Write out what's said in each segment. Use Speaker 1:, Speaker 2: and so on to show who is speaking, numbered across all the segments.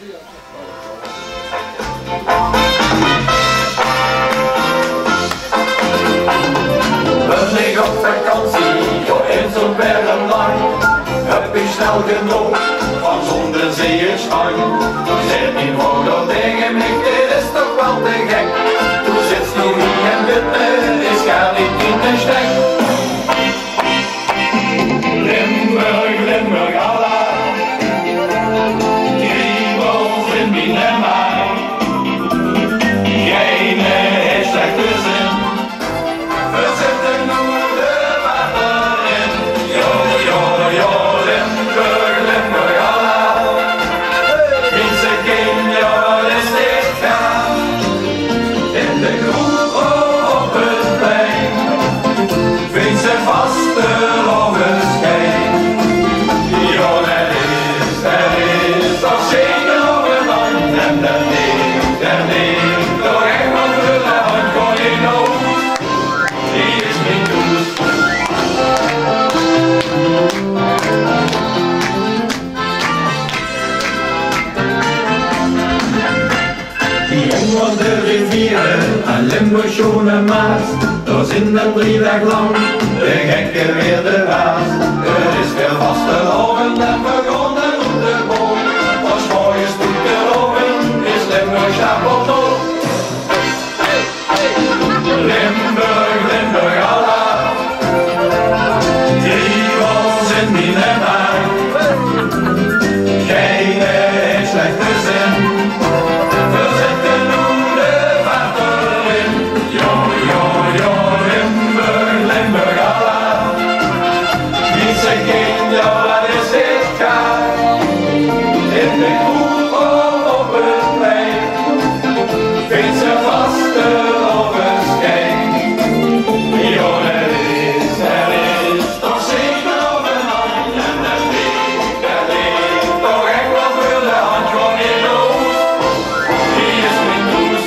Speaker 1: We liggen op vakantie, joh, in zo'n bergenlang. Heb ik snel genoeg van zonder zee en schang. Zit niet voor dat ding en ik, dit is toch wel te gek. Toen zit nog niet en binnen, is ga niet in de stek. Limburg, Limburg, Allah. Kriebels in mijn maag. Geen is slechte zin. We zitten nu de water in. Jo, jo, jo, Limburg, Limburg, Allah. Eens een kind, ja, wat is dit gaan? In de kroeg op het plein. Vindt ze vaste lovenschijn. Jo, dat is toch zeker nog een hand. En dat neemt toch echt wat voor de hand. Kon je nog? Die is niet goed. Die hengel de rivieren aan Limburg, Schone Maas. Daar zijn dan 3 dagen lang de gekken weer de waas. Er is veel vaste loven en begonnen op de boom. Als mooie stoet te loven is Limburg Chapeau. Limburg, Limburg, Allah. Kriebels in mijn maag. Geen slechte zin. We zitten nu de water in. Jo, jo, jo, Limburg, Limburg, Allah. Niet ze geen, ja, wat is dit gaar? In de kroeg op het plein. Vindt ze vaste lovenschijn. Jo, er is toch zeker nog een hand. En dat ligt toch echt wel voor de hand. Gewoon in de hoed, die is mijn does.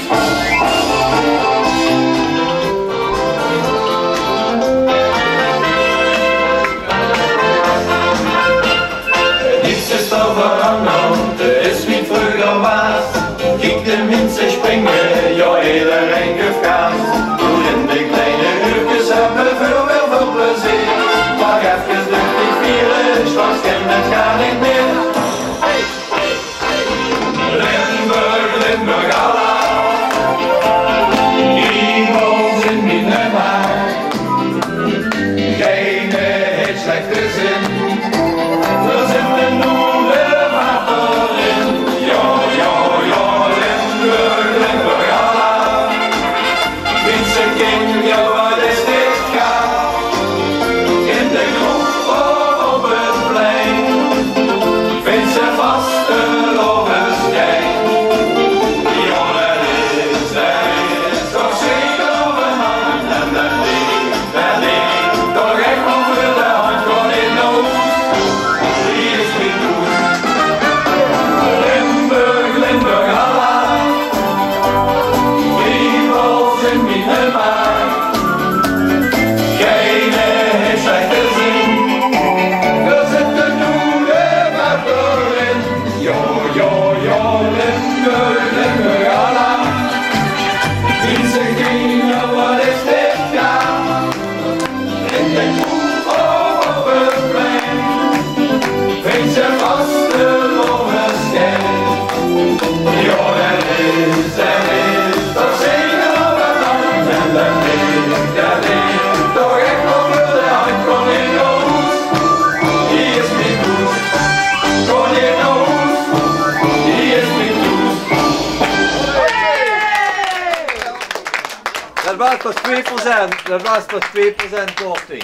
Speaker 1: Niets is er veranderd, het is niet vroeger was. Kijk de mensen springen, ja, iedereen geeft gas. Toen in de kleine uurtjes hebben we veel plezier. Maar even lucht die vieren, straks kan het gaan niet meer. Limburg, Limburg, Allah. Kriebels in mijn maag. Geen slechte zin. We zitten nu de water in. Jo, jo, jo, Limburg, Limburg, Allah. Vindt ze kind, ja, wat is dit gaar? In de kroeg op het plein. Vindt ze vaste lovenschijn. Jo, dat is toch zeker nog een hand. En dat ligt toch echt wel voor de hand. Gewoon in de hoed, die is mijn does. Limburg, Limburg, Allah. Kriebels in mijn maag. Geen slechte zin. We zitten nu de water in. Jo, jo, jo, Limburg, Limburg, Allah. Vindt ze geen, ja, wat is dit gaar? In de kroeg op het plein. Vindt ze vaste lovenschijn. Jo, dat is toch zeker nog een hand. En dat ligt toch echt wel voor de hand. Kon in de hoed, die is mijn does. Kon in de hoed, die is mijn does.
Speaker 2: Dat was pas 2%, dat was pas 2% korting.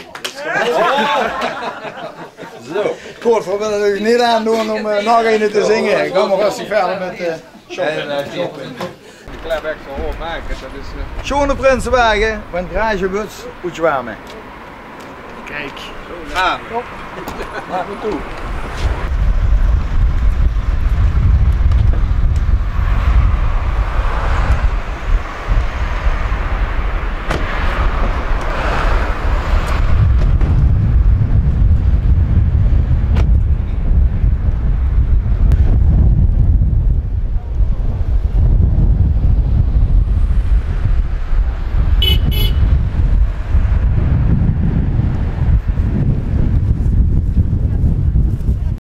Speaker 2: Zo.
Speaker 3: Kort, we willen er niet aan doen om nog een te zingen. Ga maar rustig verder met shoppen.
Speaker 2: De Klaarweg van Hoor maken, dat is...
Speaker 3: Schone Prinsenwagen, van Garagebus, Oetjewame.
Speaker 4: Kijk.
Speaker 2: Ah.
Speaker 3: Maak me toe.